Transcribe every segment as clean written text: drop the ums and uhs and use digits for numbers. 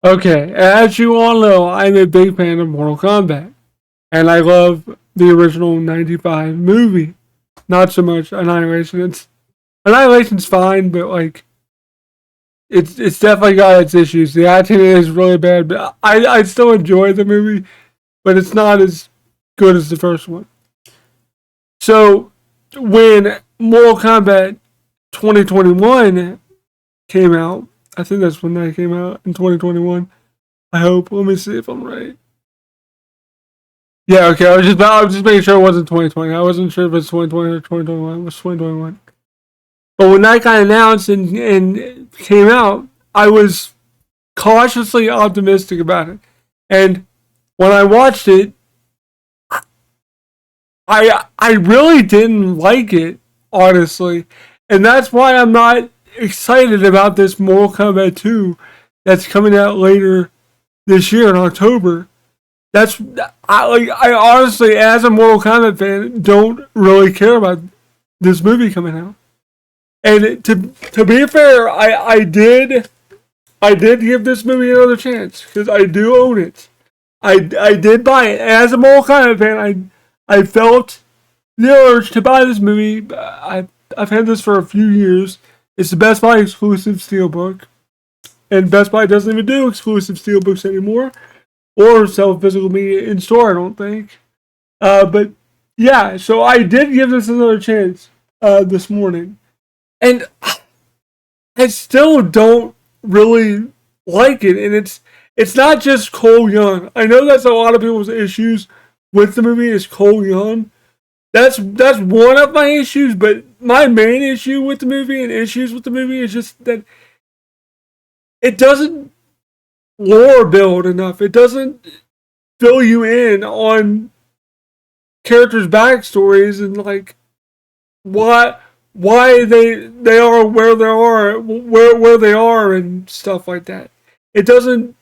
Okay, as you all know, I'm a big fan of Mortal Kombat, and I love the original '95 movie. Not so much Annihilation. Annihilation's fine, but like it's definitely got its issues. The acting is really bad, but I still enjoy the movie, but it's not as good as the first one. So when Mortal Kombat 2021 came out, I think that's when that came out in 2021. I hope. Let me see if I'm right. Yeah, okay. I was just making sure it wasn't 2020. I wasn't sure if it was 2020 or 2021. It was 2021. But when that got announced and came out, I was cautiously optimistic about it. And when I watched it, I really didn't like it, honestly. And that's why I'm not excited about this Mortal Kombat 2 that's coming out later this year in October. That's I honestly, as a Mortal Kombat fan, don't really care about this movie coming out. And to be fair, I did give this movie another chance because I do own it. I did buy it as a Mortal Kombat fan. I felt the urge to buy this movie. I've had this for a few years. It's the Best Buy exclusive steelbook, and Best Buy doesn't even do exclusive steelbooks anymore, or sell physical media in store. I don't think. But yeah, so I did give this another chance this morning, and I still don't really like it. And it's not just Cole Young. I know that's a lot of people's issues with the movie is Cole Young. That's one of my issues, but my main issue with the movie and issues with the movie is just that it doesn't lore build enough. It doesn't fill you in on characters' backstories and like why they are where they are and stuff like that. It doesn't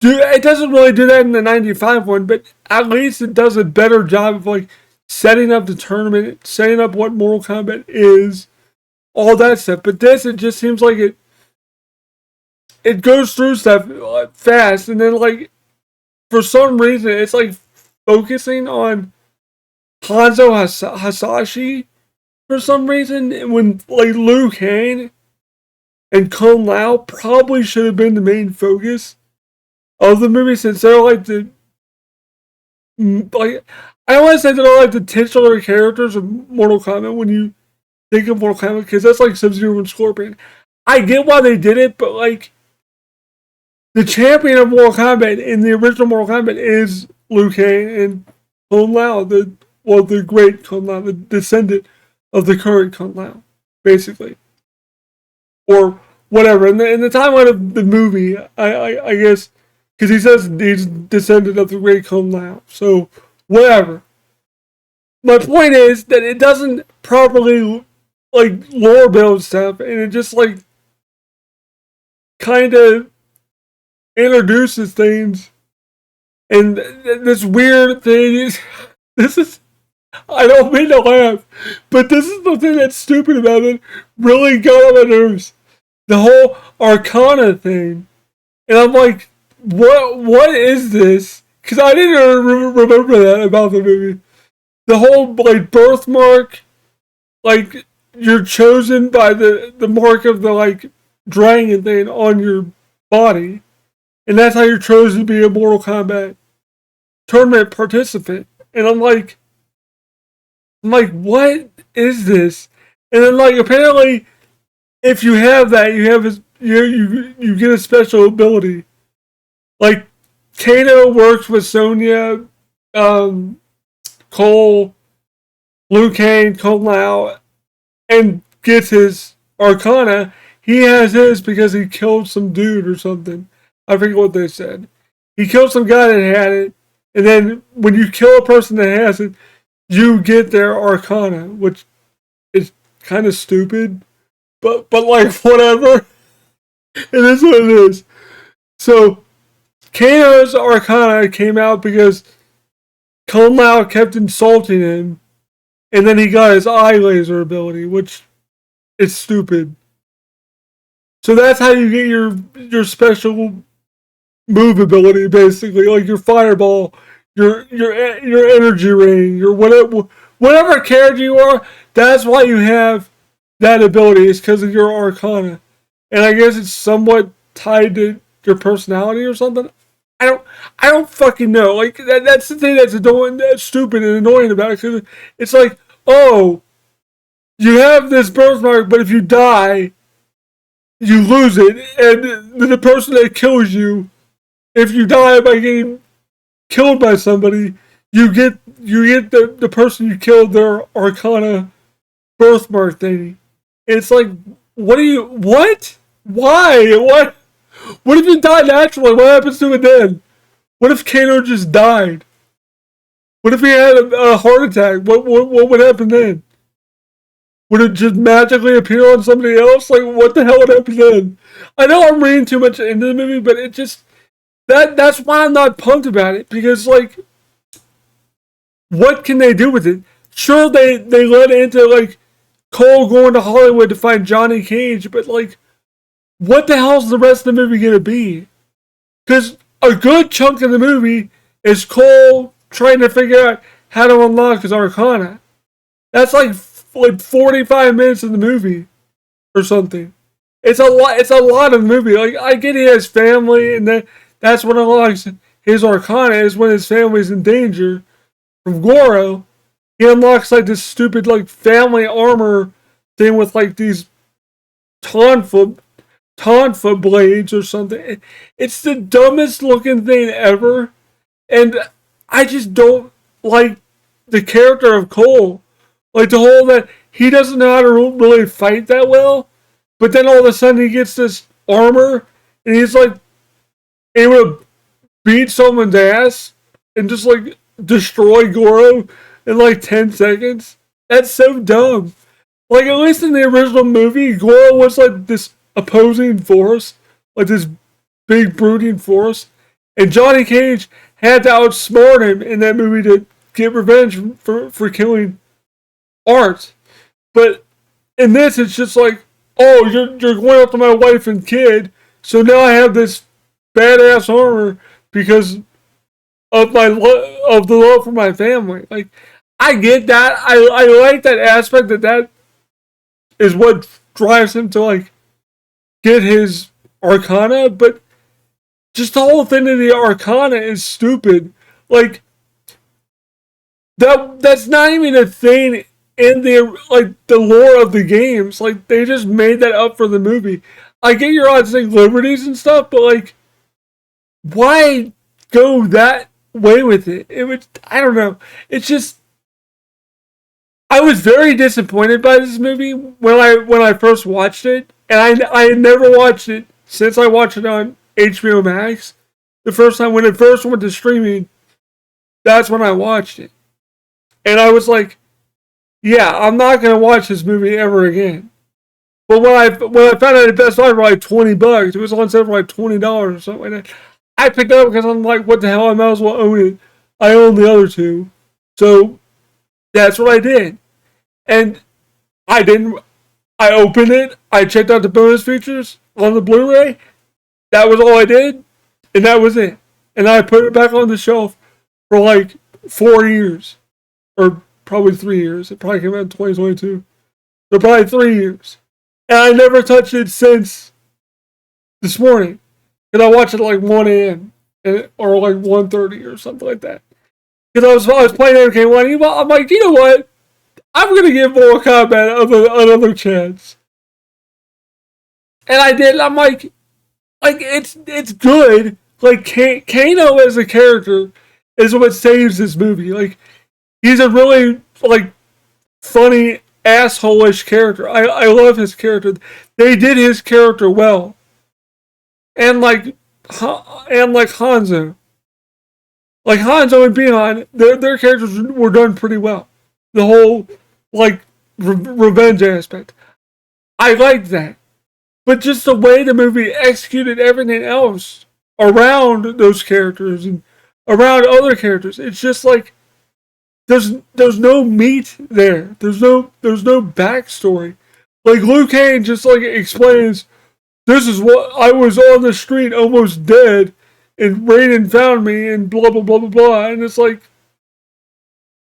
really do that in the '95 one, but at least it does a better job of like setting up the tournament, setting up what Mortal Kombat is, all that stuff. But this, it just seems like it goes through stuff fast, and then like for some reason it's like focusing on Hanzo Hasashi for some reason when like Liu Kang and Kung Lao probably should have been the main focus of the movie since they're like the like I don't want to say they're like the titular characters of Mortal Kombat when you think of Mortal Kombat because that's like Sub-Zero and Scorpion. I get why they did it, but like the champion of Mortal Kombat in the original Mortal Kombat is Liu Kang and Kung Lao, the great Kung Lao, the descendant of the current Kung Lao, basically, or whatever. In the timeline of the movie, I guess because he says he's descendant of the great Kung Lao, so whatever. My point is that it doesn't properly like lore build stuff, and it just like kind of introduces things, and this weird thing is this is I don't mean to laugh, but this is the thing that's stupid about it. Really got on my nerves. The whole Arcana thing, and I'm like, what is this? Because I didn't remember that about the movie. The whole like birthmark, like you're chosen by the mark of the like dragon thing on your body, and that's how you're chosen to be a Mortal Kombat tournament participant. And I'm like, what is this? And then like apparently, if you have that, you get a special ability. Like Kano works with Sonya, Cole, Liu Kang, Kung Lao, and gets his Arcana. He has his because he killed some dude or something. I forget what they said. He killed some guy that had it, and then when you kill a person that has it, you get their Arcana, which is kind of stupid, but like whatever. It is what it is. So Kano's Arcana came out because Kung Lao kept insulting him, and then he got his eye laser ability, which is stupid. So that's how you get your special move ability, basically, like your fireball, your energy ring, your whatever character you are. That's why you have that ability. Is because of your Arcana, and I guess it's somewhat tied to your personality or something. I don't I don't fucking know. Like that's the thing that's annoying, that's stupid and annoying about it. Cause it's like, oh, you have this birthmark, but if you die, you lose it, and the person that kills you, if you die by getting killed by somebody, you get the person you killed their Arcana birthmark thingy. It's like, what? Why? What if you die naturally? What happens to it then? What if Kano just died? What if he had a heart attack? What would happen then? Would it just magically appear on somebody else? Like, what the hell would happen then? I know I'm reading too much into the movie, but it just that's why I'm not pumped about it, because like, what can they do with it? Sure, they led into like Cole going to Hollywood to find Johnny Cage, but like, what the hell's the rest of the movie gonna be? Because a good chunk of the movie is Cole trying to figure out how to unlock his Arcana. That's like 45 minutes of the movie or something. It's a lot. It's a lot of the movie. Like, I get he has family, and that's what unlocks his Arcana, is when his family's in danger from Goro. He unlocks like this stupid like family armor thing with like these tonfa blades or something. It's the dumbest looking thing ever, and I just don't like the character of Cole. Like, the whole that he doesn't know how to really fight that well, but then all of a sudden he gets this armor and he's like able to beat someone's ass and just like destroy Goro in like 10 seconds. That's so dumb. Like, at least in the original movie, Goro was like this opposing force, like this big brooding force, and Johnny Cage had to outsmart him in that movie to get revenge for killing Art. But in this, it's just like, oh, you're going after my wife and kid, so now I have this badass armor because of the love for my family. Like, I get that. I like that aspect, that is what drives him to like get his Arcana, but just the whole thing of the Arcana is stupid. Like, that's not even a thing in the lore of the games. Like, they just made that up for the movie. I get your odds take liberties and stuff, but like, why go that way with it? It was, I don't know. It's just, I was very disappointed by this movie when I first watched it, and I had never watched it since I watched it on HBO Max. The first time when it first went to streaming, that's when I watched it, and I was like, yeah, I'm not gonna watch this movie ever again. But when I found out at Best Buy for like $20, it was on sale for like $20 or something like that. I picked it up because I'm like, what the hell? I might as well own it. I own the other two, so that's what I did. And I didn't. I opened it. I checked out the bonus features on the Blu-ray. That was all I did, and that was it. And I put it back on the shelf for like 4 years, or probably 3 years. It probably came out in 2022. So probably 3 years. And I never touched it since this morning. And I watched it at like 1 a.m. or like 1:30 or something like that. Because I was playing MK1. I'm like, you know what? I'm going to give Mortal Kombat another chance. And I did. I'm like it's good. Like, Kano as a character is what saves this movie. Like, he's a really like funny asshole-ish character. I love his character. They did his character well. And like Hanzo. Like, Hanzo and Bihan, their characters were done pretty well. The whole like revenge aspect, I liked that. But just the way the movie executed everything else around those characters and around other characters, it's just like there's no meat there. There's no backstory. Like, Liu Kang just like explains, this is what I was on the street almost dead, and Raiden found me and blah blah blah blah blah. And it's like,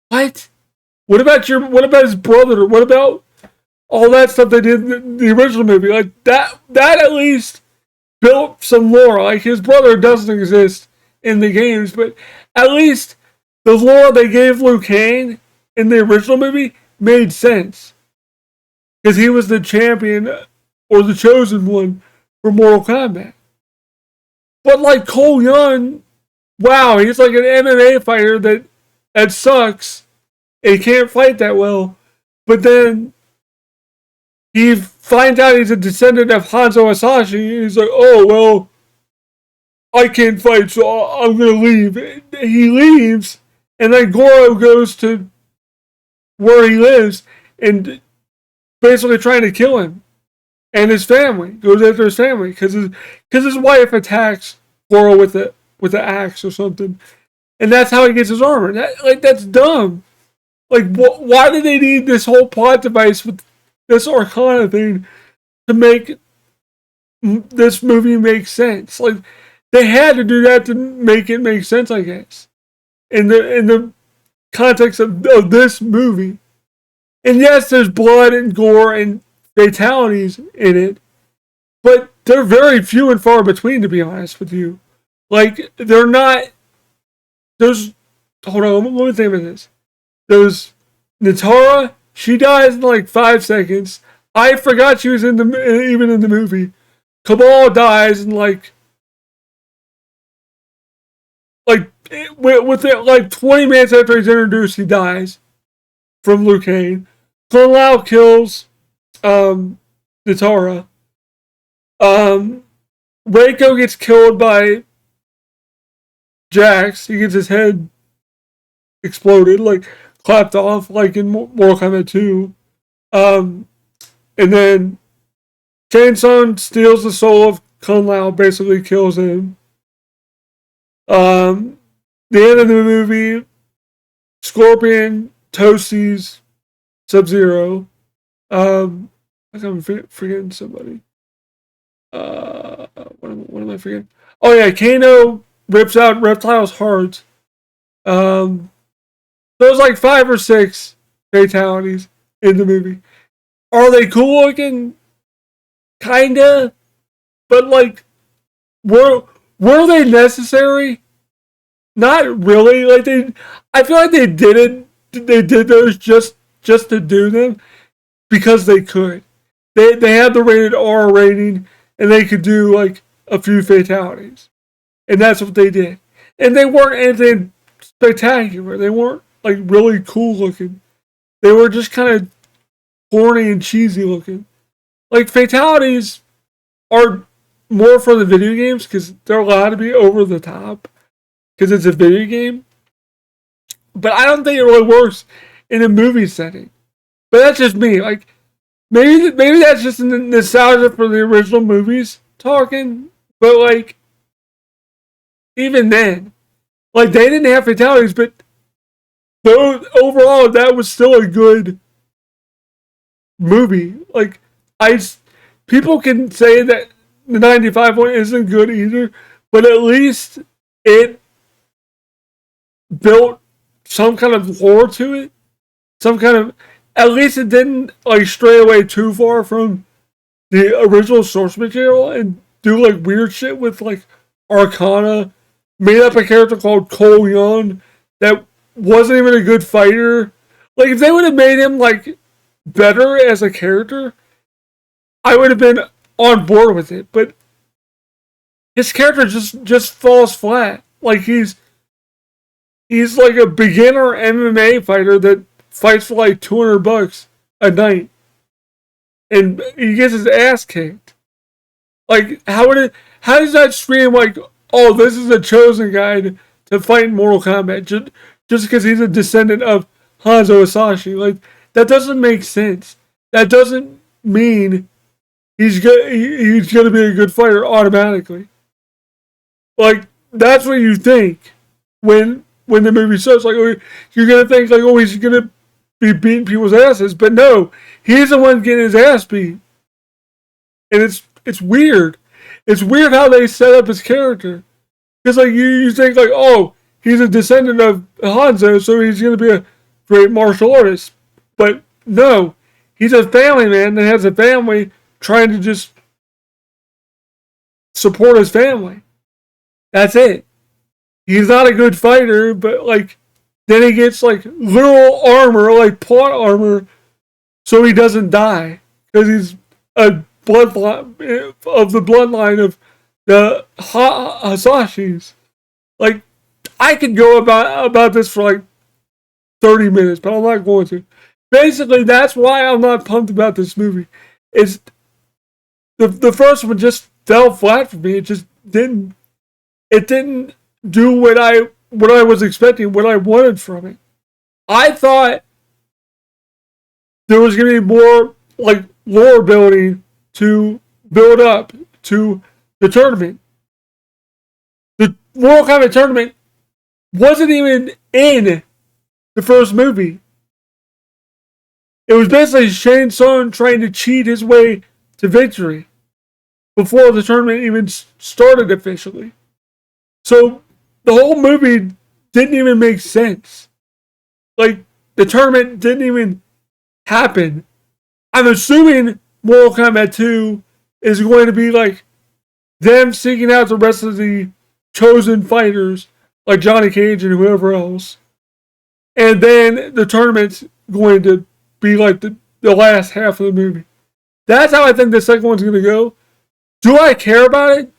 what? What about his brother? What about all that stuff they did in the original movie? Like that at least built some lore. Like his brother doesn't exist in the games, but at least the lore they gave Liu Kang in the original movie made sense. Because he was the champion or the chosen one for Mortal Kombat. But like Cole Young, wow, he's like an MMA fighter that sucks. He can't fight that well. But then he finds out he's a descendant of Hanzo Hasashi. He's like, oh, well, I can't fight, so I'm going to leave. He leaves, and then Goro goes to where he lives and basically trying to kill him. And his family goes after his family because his wife attacks Goro with the axe or something, and that's how he gets his armor. That's dumb. Like, why did they need this whole plot device with this Arcana thing to make this movie make sense? Like, they had to do that to make it make sense, I guess, in the context of this movie. And yes, there's blood and gore and fatalities in it, but they're very few and far between, to be honest with you. Like, they're not. Hold on, let me think about this. There's Natara. She dies in like 5 seconds. I forgot she was even in the movie. Kabal dies in like with it, like 20 minutes after he's introduced, he dies from Liu Kang. Kung Lao kills Natara. Reiko gets killed by Jax. He gets his head exploded, like clapped off, like in Mortal Kombat 2. And then Shang Tsung steals the soul of Kung Lao, basically kills him. The end of the movie, Scorpion toasties Sub-Zero. I think I'm forgetting somebody. What am I forgetting? Oh yeah, Kano rips out Reptile's heart. There's like 5 or 6 fatalities in the movie. Are they cool looking? Kinda. But like, were they necessary? Not really. Like I feel like they did those just to do them because they could. They had the rated R rating and they could do like a few fatalities, and that's what they did. And they weren't anything spectacular. They weren't like really cool looking. They were just kind of corny and cheesy looking. Like, fatalities are more for the video games because they're allowed to be over the top because it's a video game. But I don't think it really works in a movie setting. But that's just me. Like, maybe that's just nostalgia for the original movies talking. But like, even then, like, they didn't have fatalities, but overall, that was still a good movie. Like, people can say that the 95 one isn't good either, but at least it built some kind of lore to it. At least it didn't like stray away too far from the original source material and do like weird shit with like Arcana. Made up a character called Cole Young that wasn't even a good fighter. Like, if they would have made him like better as a character, I would have been on board with it. But his character just falls flat. Like, he's like a beginner MMA fighter that fights for like $200 a night, and he gets his ass kicked. Like, how does that scream like, oh, this is a chosen guy to fight in Mortal Kombat just because he's a descendant of Hanzo Hasashi? Like, that doesn't make sense. That doesn't mean he's gonna be a good fighter automatically. Like, that's what you think when the movie starts. Like, oh, you're gonna think like, oh, he's gonna be beating people's asses, but no, he's the one getting his ass beat, and it's weird. It's weird how they set up his character. Because like you think like, oh, he's a descendant of Hanzo, so he's going to be a great martial artist. But no, he's a family man that has a family trying to just support his family. That's it. He's not a good fighter, but like then he gets like literal armor, like plot armor, so he doesn't die because he's a bloodline of the bloodline of the Hasashis. Like I could go about this for like 30 minutes, but I'm not going to. Basically, that's why I'm not pumped about this movie. It's the first one just fell flat for me. It just didn't. It didn't do what I was expecting, what I wanted from it. I thought there was going to be more like lore building to build up to the tournament. The Mortal Kombat tournament wasn't even in the first movie. It was basically Shang Tsung trying to cheat his way to victory before the tournament even started officially. So the whole movie didn't even make sense. Like the tournament didn't even happen. I'm assuming Mortal Kombat 2 is going to be like them seeking out the rest of the chosen fighters, like Johnny Cage and whoever else. And then the tournament's going to be like the last half of the movie. That's how I think the second one's going to go. Do I care about it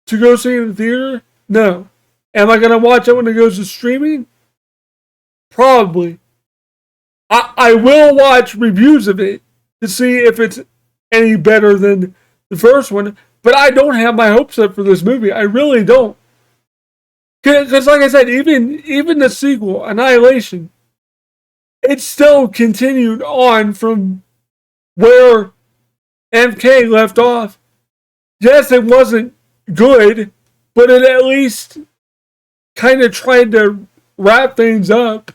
to go see it in the theater? No. Am I going to watch it when it goes to streaming? Probably. I will watch reviews of it to see if it's any better than the first one, but I don't have my hopes up for this movie. I really don't. Because like I said, even the sequel, Annihilation, it still continued on from where MK left off. Yes, it wasn't good, but it at least kind of tried to wrap things up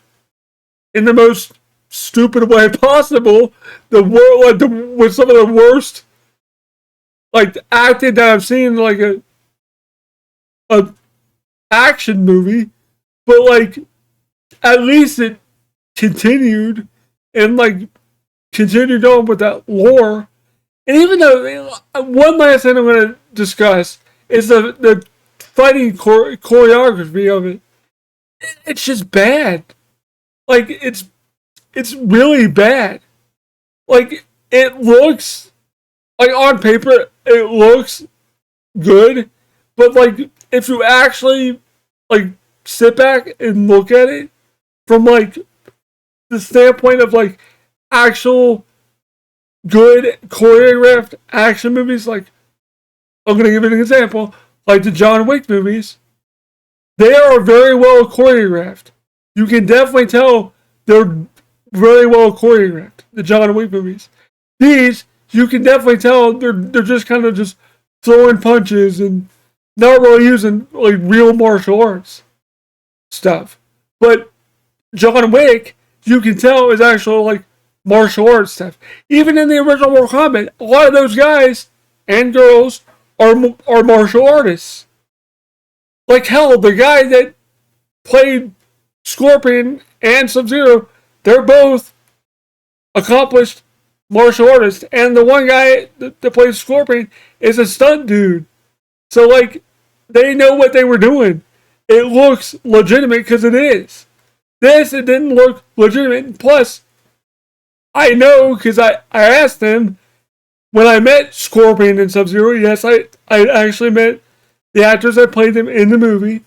in the most stupid way possible. With some of the worst like acting that I've seen, like a action movie, but like at least it continued and like continued on with that lore. And even though one last thing I'm going to discuss is the fighting choreography of it. It's just bad. Like it's really bad. Like it looks like on paper it looks good, but like if you actually like sit back and look at it from like the standpoint of like actual good choreographed action movies, like I'm gonna give it an example, like the John Wick movies, they are very well choreographed. You can definitely tell they're very well choreographed, the John Wick movies. These, you can definitely tell they're just kind of just throwing punches and not really using like real martial arts stuff. But John Wick, you can tell is actual like martial arts stuff. Even in the original Mortal Kombat, a lot of those guys and girls are martial artists. Like hell, the guy that played Scorpion and Sub-Zero, they're both accomplished martial artists. And the one guy that plays Scorpion is a stunt dude. So like, they know what they were doing. It looks legitimate because it is. This, it didn't look legitimate. Plus, I know because I asked them when I met Scorpion and Sub-Zero. Yes, I actually met the actors that played them in the movie.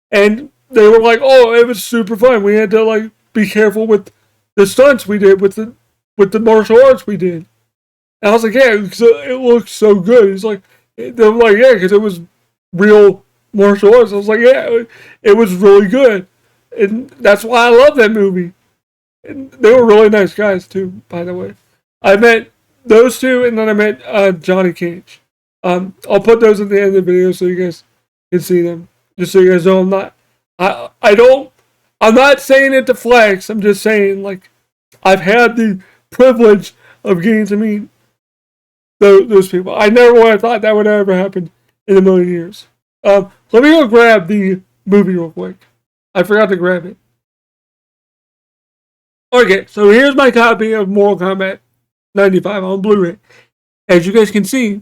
And they were like, oh, it was super fun. We had to like be careful with the stunts we did with the martial arts we did. And I was like, yeah, it looks so good. He's like, they're like, yeah, because it was real martial arts. I was like, yeah, it was really good. And that's why I love that movie. And they were really nice guys too, by the way. I met those two, and then I met Johnny Cage. I'll put those at the end of the video so you guys can see them. Just so you guys know I'm not saying it to flex. I'm just saying, like, I've had the privilege of getting to meet those people. I never would have thought that would ever happen in a million years. Let me go grab the movie real quick. I forgot to grab it. Okay, so here's my copy of Mortal Kombat 95 on Blu-ray. As you guys can see,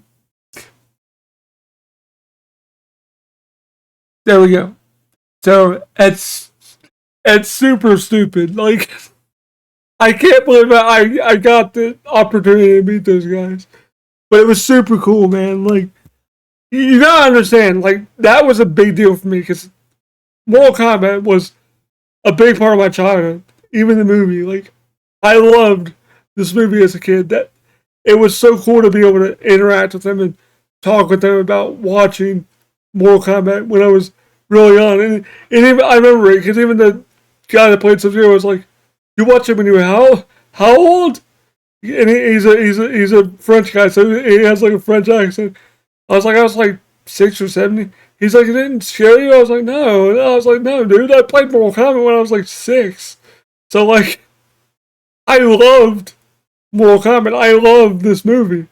there we go. So it's super stupid. Like, I can't believe I got the opportunity to meet those guys, but it was super cool, man. Like, you gotta understand, like, that was a big deal for me because Mortal Kombat was a big part of my childhood. Even the movie, like, I loved this movie as a kid. That it was so cool to be able to interact with them and talk with them about watching Mortal Kombat when I was really young. And even I remember it because even the guy that played Sub-Zero was like, "You watch it when you were how old?" And he's a French guy, so he has like a French accent. I was like 6 or 7. He's like, "It didn't scare you?" I was like, "No." And I was like, "No, dude. I played Mortal Kombat when I was like 6." So like, I loved Mortal Kombat. I loved this movie.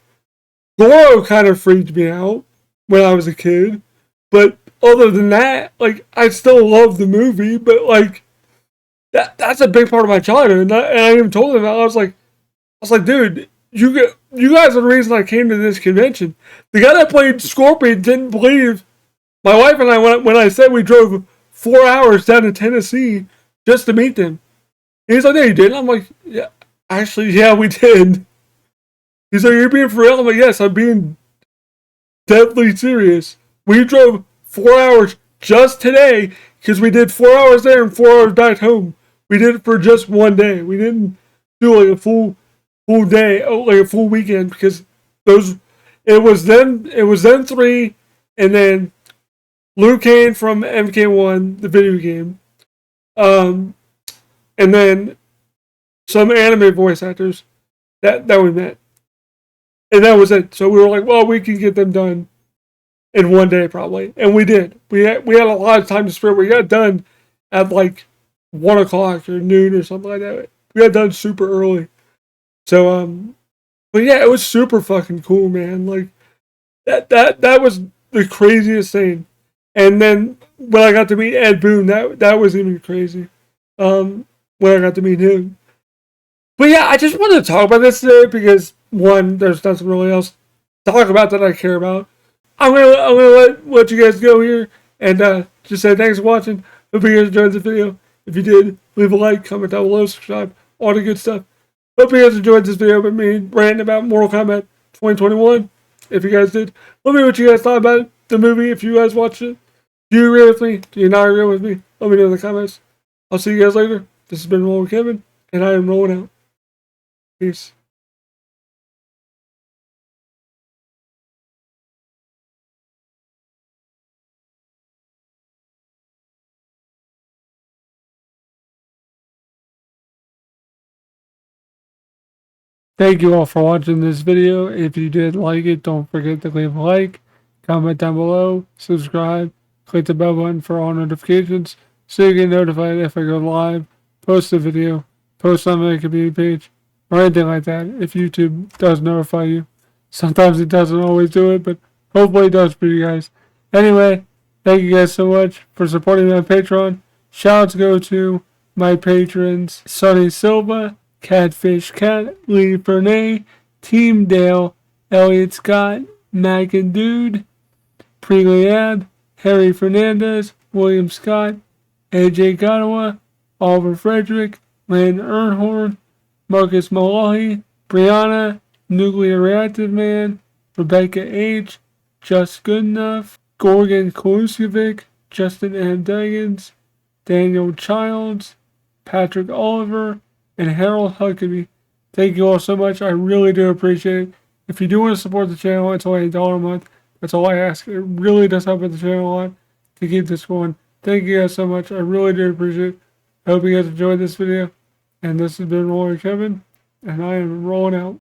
Goro kind of freaked me out when I was a kid, but other than that, like, I still love the movie. But like, that's a big part of my childhood, and I even told him I was like, dude, you guys are the reason I came to this convention. The guy that played Scorpion didn't believe my wife and I when I said we drove 4 hours down to Tennessee just to meet them. And he's like, "No, you didn't." I'm like, "Yeah, actually, yeah, we did." He's like, "You're being for real?" I'm like, "Yes, I'm being deadly serious. We drove 4 hours just today because we did 4 hours there and 4 hours back home. We did it for just one day. We didn't do like a full day, like a full weekend because those it was them three, and then Liu Kang from MK1, the video game, um, and then some anime voice actors that we met, and that was it. So we were like, well, we can get them done in one day probably, and we did. We had a lot of time to spare. We got done at like 1 o'clock or noon or something like that. We got done super early. So but yeah, it was super fucking cool, man. Like that was the craziest thing. And then when I got to meet Ed Boon, that was even crazy. When I got to meet him. But yeah, I just wanted to talk about this today because one, there's nothing really else to talk about that I care about. I'm gonna let you guys go here and just say thanks for watching. Hope you guys enjoyed the video. If you did, leave a like, comment down below, subscribe, all the good stuff. Hope you guys enjoyed this video with me ranting about Mortal Kombat 2021. If you guys did, let me know what you guys thought about the movie. If you guys watched it, do you agree with me? Do you not agree with me? Let me know in the comments. I'll see you guys later. This has been Rolling with Kevin, and I am rolling out. Peace. Thank you all for watching this video. If you did like it, don't forget to leave a like, comment down below, subscribe, click the bell button for all notifications so you get notified if I go live, post a video, post on my community page, or anything like that if YouTube does notify you. Sometimes it doesn't always do it, but hopefully it does for you guys. Anyway, thank you guys so much for supporting my Patreon. Shoutouts go to my patrons, Sonny Silva, Catfish Cat, Lee Fernay, Team Dale, Elliot Scott, Mac and Dude, Preliab, Harry Fernandez, William Scott, AJ Gottawa, Oliver Frederick, Lynn Ernhorn, Marcus Malahi, Brianna, Nuclear Reactive Man, Rebecca H., Just Good Enough, Gorgon Koluskovic, Justin M. Daggins, Daniel Childs, Patrick Oliver, and Harold Huckabee. Thank you all so much. I really do appreciate it. If you do want to support the channel, it's only $1 a month. That's all I ask. It really does help with the channel a lot to keep this going. Thank you guys so much. I really do appreciate it. I hope you guys enjoyed this video. And this has been Rolling with Kevin, and I am rolling out.